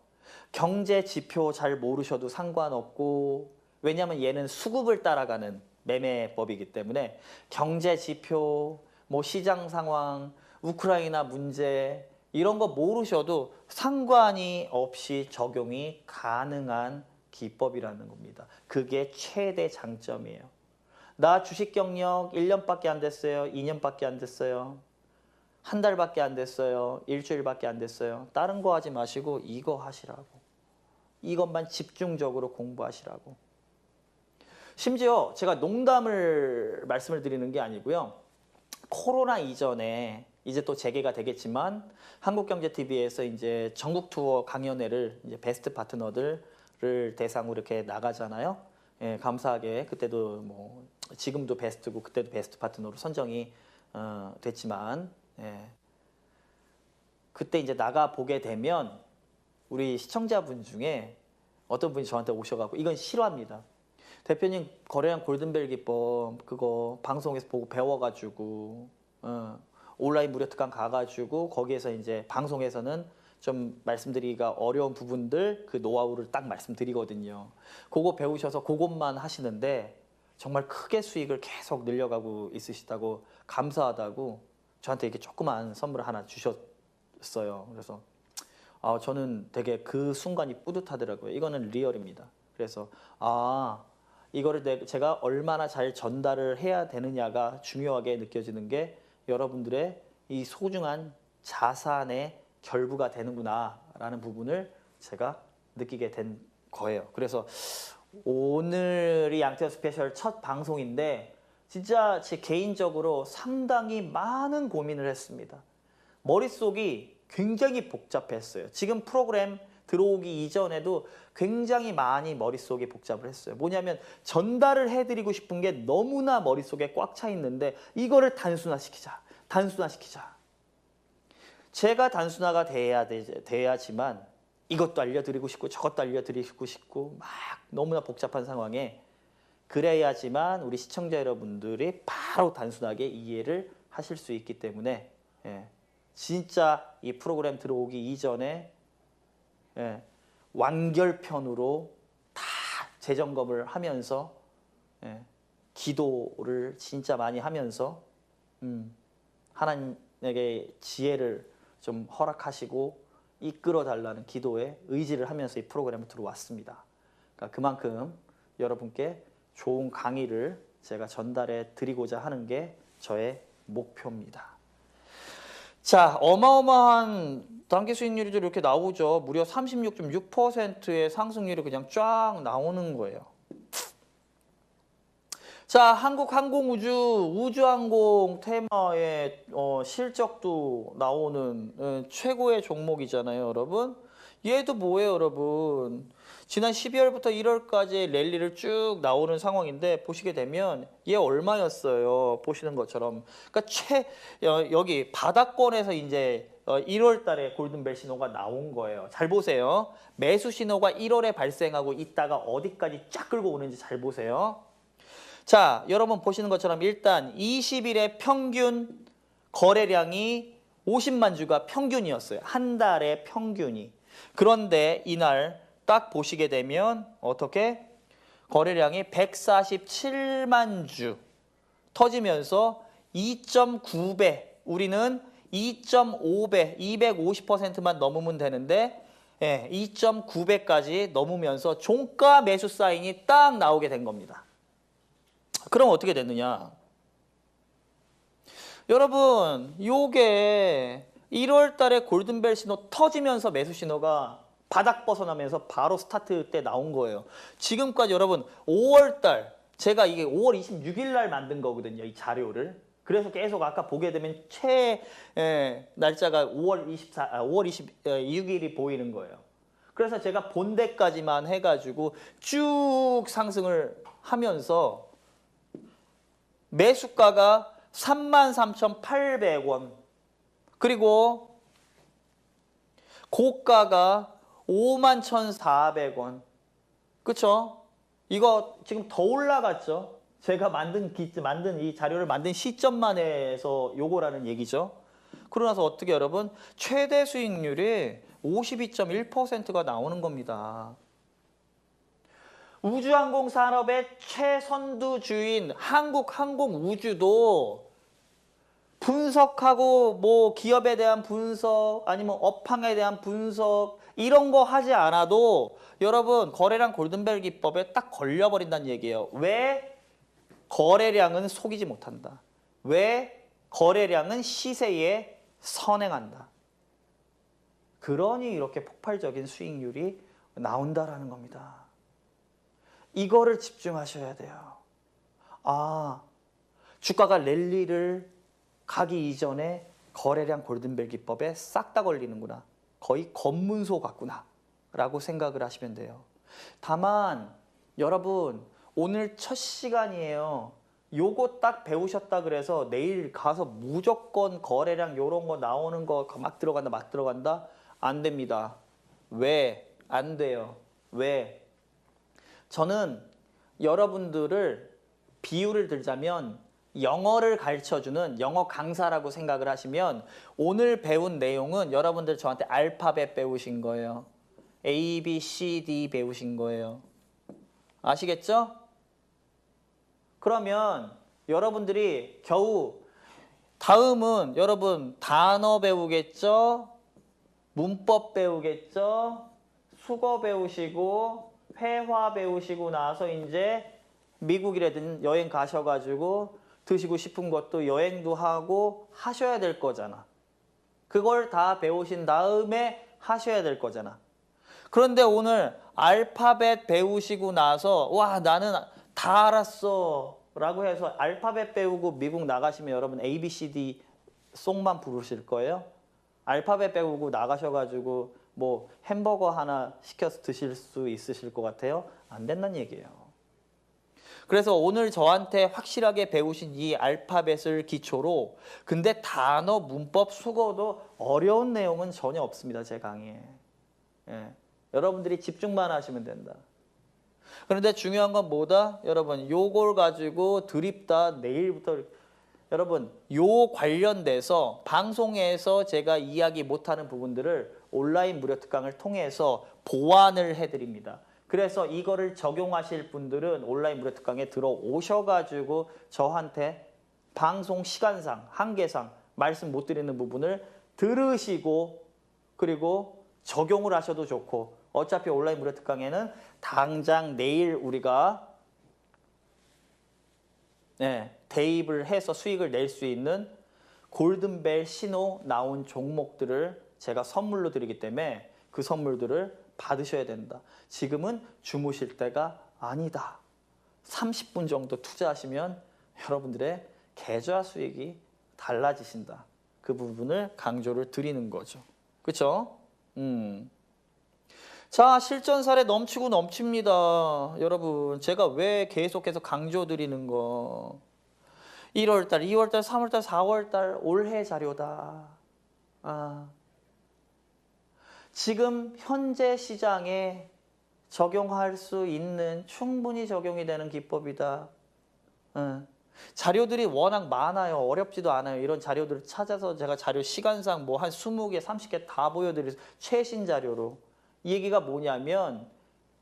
경제 지표 잘 모르셔도 상관없고 왜냐하면 얘는 수급을 따라가는 매매법이기 때문에 경제 지표, 뭐 시장 상황, 우크라이나 문제 이런 거 모르셔도 상관이 없이 적용이 가능한 기법이라는 겁니다. 그게 최대 장점이에요. 나 주식 경력 1년밖에 안 됐어요. 2년밖에 안 됐어요. 한 달밖에 안 됐어요. 일주일밖에 안 됐어요. 다른 거 하지 마시고 이거 하시라고. 이것만 집중적으로 공부하시라고. 심지어 제가 농담을 말씀을 드리는 게 아니고요. 코로나 이전에 이제 또 재개가 되겠지만 한국경제TV에서 이제 전국 투어 강연회를 이제 베스트 파트너들을 대상으로 이렇게 나가잖아요. 예, 감사하게 그때도 뭐 지금도 베스트고 그때도 베스트 파트너로 선정이 됐지만 그때 이제 나가 보게 되면 우리 시청자분 중에 어떤 분이 저한테 오셔가지고 이건 싫어합니다. 대표님 거래량 골든벨 기법 그거 방송에서 보고 배워가지고 온라인 무료 특강 가가지고 거기에서 이제 방송에서는 좀 말씀드리기가 어려운 부분들 그 노하우를 딱 말씀드리거든요. 그거 배우셔서 그것만 하시는데 정말 크게 수익을 계속 늘려가고 있으시다고 감사하다고 저한테 이렇게 조그만 선물 하나 주셨어요. 그래서 저는 되게 그 순간이 뿌듯하더라고요. 이거는 리얼입니다. 그래서 이거를 제가 얼마나 잘 전달을 해야 되느냐가 중요하게 느껴지는 게 여러분들의 이 소중한 자산의 결부가 되는구나라는 부분을 제가 느끼게 된 거예요. 그래서 오늘이 양태현 스페셜 첫 방송인데 진짜 제 개인적으로 상당히 많은 고민을 했습니다. 머릿속이 굉장히 복잡했어요. 지금 프로그램 들어오기 이전에도 굉장히 많이 머릿속이 복잡을 했어요. 뭐냐면 전달을 해드리고 싶은 게 너무나 머릿속에 꽉 차 있는데 이거를 단순화시키자. 제가 단순화가 돼야지만 이것도 알려드리고 싶고 저것도 알려드리고 싶고 막 너무나 복잡한 상황에 그래야지만 우리 시청자 여러분들이 바로 단순하게 이해를 하실 수 있기 때문에 진짜 이 프로그램 들어오기 이전에 완결편으로 다 재점검을 하면서 기도를 진짜 많이 하면서 하나님에게 지혜를 좀 허락하시고 이끌어 달라는 기도에 의지를 하면서 이 프로그램에 들어왔습니다. 그러니까 그만큼 여러분께 좋은 강의를 제가 전달해 드리고자 하는 게 저의 목표입니다. 자, 어마어마한 단기 수익률이 이렇게 나오죠. 무려 36.6%의 상승률이 그냥 쫙 나오는 거예요. 자, 한국항공우주, 우주항공 테마의 실적도 나오는 최고의 종목이잖아요, 여러분. 얘도 뭐예요, 여러분? 지난 12월부터 1월까지 랠리를 쭉 나오는 상황인데 보시게 되면 얘 얼마였어요? 보시는 것처럼. 그러니까 여기 바닥권에서 이제 1월 달에 골든벨 신호가 나온 거예요. 잘 보세요. 매수 신호가 1월에 발생하고 있다가 어디까지 쫙 끌고 오는지 잘 보세요. 자, 여러분 보시는 것처럼 일단 20일의 평균 거래량이 50만 주가 평균이었어요. 한 달의 평균이. 그런데 이날 딱 보시게 되면 어떻게? 거래량이 147만 주 터지면서 2.9배, 우리는 2.5배, 250%만 넘으면 되는데 2.9배까지 넘으면서 종가 매수 사인이 딱 나오게 된 겁니다. 그럼 어떻게 됐느냐? 여러분, 요게 1월 달에 골든벨 신호 터지면서 매수 신호가 바닥 벗어나면서 바로 스타트 때 나온 거예요. 지금까지 여러분 5월 달, 제가 이게 5월 26일 날 만든 거거든요, 이 자료를. 그래서 계속 아까 보게 되면 날짜가 5월 26일이 보이는 거예요. 그래서 제가 본대까지만 해가지고 쭉 상승을 하면서 매수가가 33,800원, 그리고 고가가 51,400원. 그쵸? 이거 지금 더 올라갔죠? 제가 만든 이 자료를 만든 시점만 해서 요거라는 얘기죠. 그러고 나서 어떻게 여러분? 최대 수익률이 52.1%가 나오는 겁니다. 우주항공 산업의 최선두주인 한국항공우주도 분석하고 뭐 기업에 대한 분석 아니면 업황에 대한 분석 이런 거 하지 않아도 여러분 거래량 골든벨 기법에 딱 걸려버린다는 얘기예요. 왜? 거래량은 속이지 못한다. 왜? 거래량은 시세에 선행한다. 그러니 이렇게 폭발적인 수익률이 나온다라는 겁니다. 이거를 집중하셔야 돼요. 주가가 랠리를 가기 이전에 거래량 골든벨 기법에 싹 다 걸리는구나. 거의 검문소 같구나 라고 생각을 하시면 돼요. 다만 여러분 오늘 첫 시간이에요. 요거 딱 배우셨다 그래서 내일 가서 무조건 거래량 요런 거 나오는 거 막 들어간다 안 됩니다. 왜? 안 돼요. 왜? 저는 여러분들을 비유를 들자면 영어를 가르쳐주는 영어 강사라고 생각을 하시면 오늘 배운 내용은 여러분들 저한테 알파벳 배우신 거예요. A, B, C, D 배우신 거예요. 아시겠죠? 그러면 여러분들이 겨우 다음은 여러분 단어 배우겠죠? 문법 배우겠죠? 수거 배우시고 회화 배우시고 나서 이제 미국이라든 여행 가셔가지고 드시고 싶은 것도 여행도 하고 하셔야 될 거잖아. 그걸 다 배우신 다음에 하셔야 될 거잖아. 그런데 오늘 알파벳 배우시고 나서 와 나는 다 알았어 라고 해서 알파벳 배우고 미국 나가시면 여러분 ABCD 송만 부르실 거예요? 알파벳 배우고 나가셔가지고 뭐 햄버거 하나 시켜서 드실 수 있으실 것 같아요? 안 된다는 얘기예요. 그래서 오늘 저한테 확실하게 배우신 이 알파벳을 기초로 근데 단어, 문법, 수거도 어려운 내용은 전혀 없습니다. 제 강의에. 예. 여러분들이 집중만 하시면 된다. 그런데 중요한 건 뭐다? 여러분 요걸 가지고 드립다 내일부터 여러분 요 관련돼서 방송에서 제가 이야기 못하는 부분들을 온라인 무료 특강을 통해서 보완을 해드립니다. 그래서 이거를 적용하실 분들은 온라인 무료 특강에 들어오셔가지고 저한테 방송 시간상, 한계상 말씀 못 드리는 부분을 들으시고 그리고 적용을 하셔도 좋고 어차피 온라인 무료 특강에는 당장 내일 우리가 대입을 해서 수익을 낼 수 있는 골든벨 신호 나온 종목들을 제가 선물로 드리기 때문에 그 선물들을 받으셔야 된다. 지금은 주무실 때가 아니다. 30분 정도 투자하시면 여러분들의 계좌 수익이 달라지신다. 그 부분을 강조를 드리는 거죠. 그렇죠? 자, 실전 사례 넘치고 넘칩니다. 여러분, 제가 왜 계속해서 강조 드리는 거. 1월달, 2월달, 3월달, 4월달 올해 자료다. 지금 현재 시장에 적용할 수 있는 충분히 적용이 되는 기법이다. 자료들이 워낙 많아요. 어렵지도 않아요. 이런 자료들을 찾아서 제가 자료 시간상 뭐 한 20개, 30개 다 보여드릴 최신 자료로. 이 얘기가 뭐냐면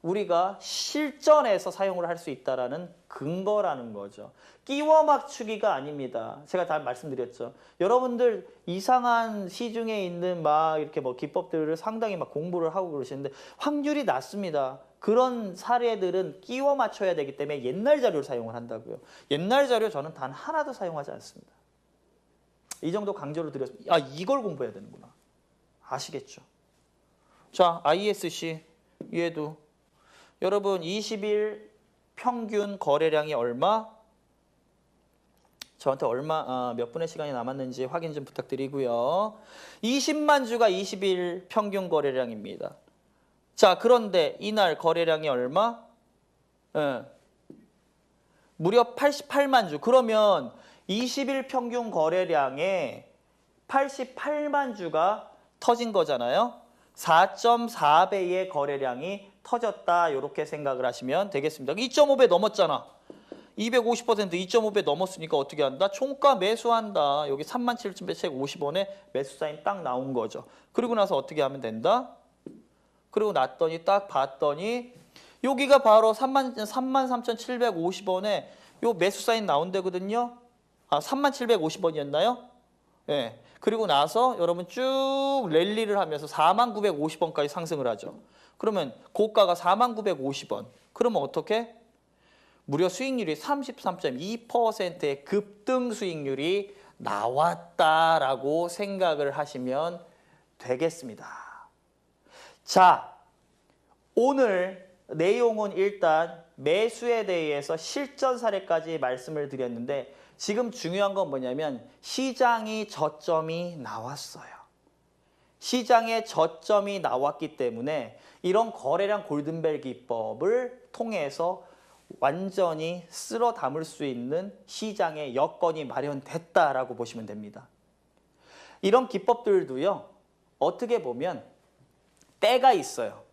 우리가 실전에서 사용을 할 수 있다는 근거라는 거죠. 끼워 맞추기가 아닙니다. 제가 다 말씀드렸죠. 여러분들 이상한 시중에 있는 막 이렇게 뭐 기법들을 상당히 막 공부를 하고 그러시는데 확률이 낮습니다. 그런 사례들은 끼워 맞춰야 되기 때문에 옛날 자료를 사용을 한다고요. 옛날 자료 저는 단 하나도 사용하지 않습니다. 이 정도 강조를 드렸습니다. 이걸 공부해야 되는구나. 아시겠죠? 자, ISC 얘도 여러분 20일 평균 거래량이 얼마? 저한테 몇 분의 시간이 남았는지 확인 좀 부탁드리고요. 20만 주가 20일 평균 거래량입니다. 자, 그런데 이날 거래량이 얼마? 무려 88만 주. 그러면 20일 평균 거래량에 88만 주가 터진 거잖아요. 4.4배의 거래량이 터졌다. 이렇게 생각을 하시면 되겠습니다. 2.5배 넘었잖아. 250% 2.5배 넘었으니까 어떻게 한다? 총가 매수한다. 여기 37,150원에 매수 사인 딱 나온 거죠. 그리고 나서 어떻게 하면 된다? 그리고 났더니 딱 봤더니 여기가 바로 33,750원에 요 매수 사인 나온 데거든요. 37,750원이었나요? 네. 그리고 나서 여러분 쭉 랠리를 하면서 4950원까지 상승을 하죠. 그러면 고가가 4950원. 그러면 어떻게? 무려 수익률이 33.2%의 급등 수익률이 나왔다라고 생각을 하시면 되겠습니다. 자, 오늘 내용은 일단 매수에 대해서 실전 사례까지 말씀을 드렸는데 지금 중요한 건 뭐냐면 시장이 저점이 나왔어요. 시장에 저점이 나왔기 때문에 이런 거래량 골든벨 기법을 통해서 완전히 쓸어 담을 수 있는 시장의 여건이 마련됐다라고 보시면 됩니다. 이런 기법들도요. 어떻게 보면 때가 있어요.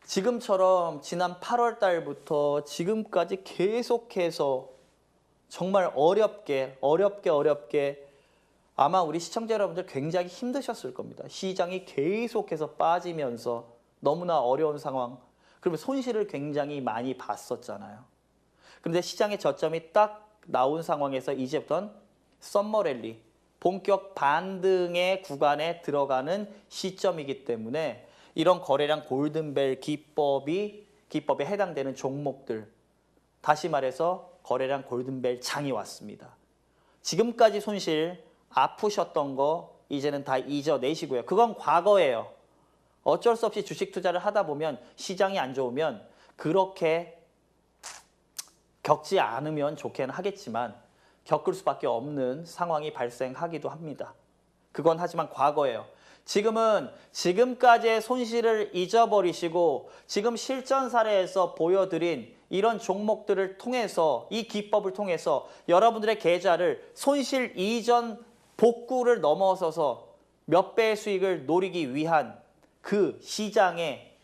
지금처럼 지난 8월 달부터 지금까지 계속해서 정말 어렵게 아마 우리 시청자 여러분들 굉장히 힘드셨을 겁니다. 시장이 계속해서 빠지면서 너무나 어려운 상황. 그러면 손실을 굉장히 많이 봤었잖아요. 그런데 시장의 저점이 딱 나온 상황에서 이제부터는 썸머 랠리, 본격 반등의 구간에 들어가는 시점이기 때문에 이런 거래량 골든벨 기법에 해당되는 종목들, 다시 말해서 거래량 골든벨 장이 왔습니다. 지금까지 손실 아프셨던 거 이제는 다 잊어내시고요. 그건 과거예요. 어쩔 수 없이 주식 투자를 하다 보면 시장이 안 좋으면 그렇게 겪지 않으면 좋게는 하겠지만 겪을 수밖에 없는 상황이 발생하기도 합니다. 그건 하지만 과거예요. 지금은 지금까지의 손실을 잊어버리시고 지금 실전 사례에서 보여드린 이런 종목들을 통해서 이 기법을 통해서 여러분들의 계좌를 손실 이전 복구를 넘어서서 몇 배의 수익을 노리기 위한 그 시장에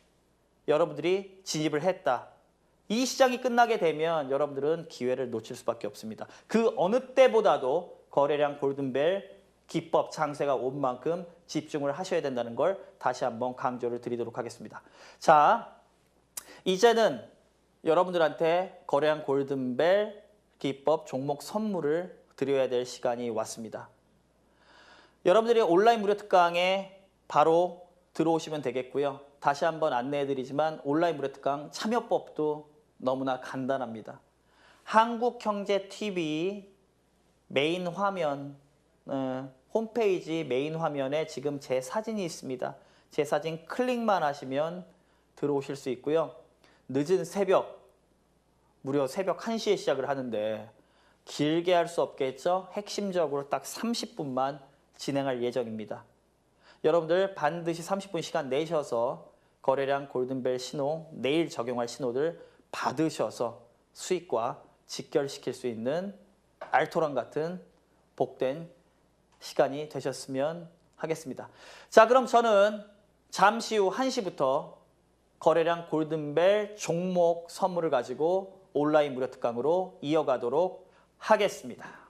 여러분들이 진입을 했다. 이 시장이 끝나게 되면 여러분들은 기회를 놓칠 수밖에 없습니다. 그 어느 때보다도 거래량 골든벨 기법 장세가 온 만큼 집중을 하셔야 된다는 걸 다시 한번 강조를 드리도록 하겠습니다. 자, 이제는 여러분들한테 거래량 골든벨 기법 종목 선물을 드려야 될 시간이 왔습니다. 여러분들이 온라인 무료 특강에 바로 들어오시면 되겠고요. 다시 한번 안내해드리지만 온라인 무료 특강 참여법도 너무나 간단합니다. 한국경제TV 메인 화면, 홈페이지 메인 화면에 지금 제 사진이 있습니다. 제 사진 클릭만 하시면 들어오실 수 있고요. 늦은 새벽, 무려 새벽 1시에 시작을 하는데 길게 할 수 없겠죠? 핵심적으로 딱 30분만 진행할 예정입니다. 여러분들 반드시 30분 시간 내셔서 거래량 골든벨 신호, 내일 적용할 신호들 받으셔서 수익과 직결시킬 수 있는 알토란 같은 복된 시간이 되셨으면 하겠습니다. 자, 그럼 저는 잠시 후 1시부터 거래량 골든벨 종목 선물을 가지고 온라인 무료 특강으로 이어가도록 하겠습니다.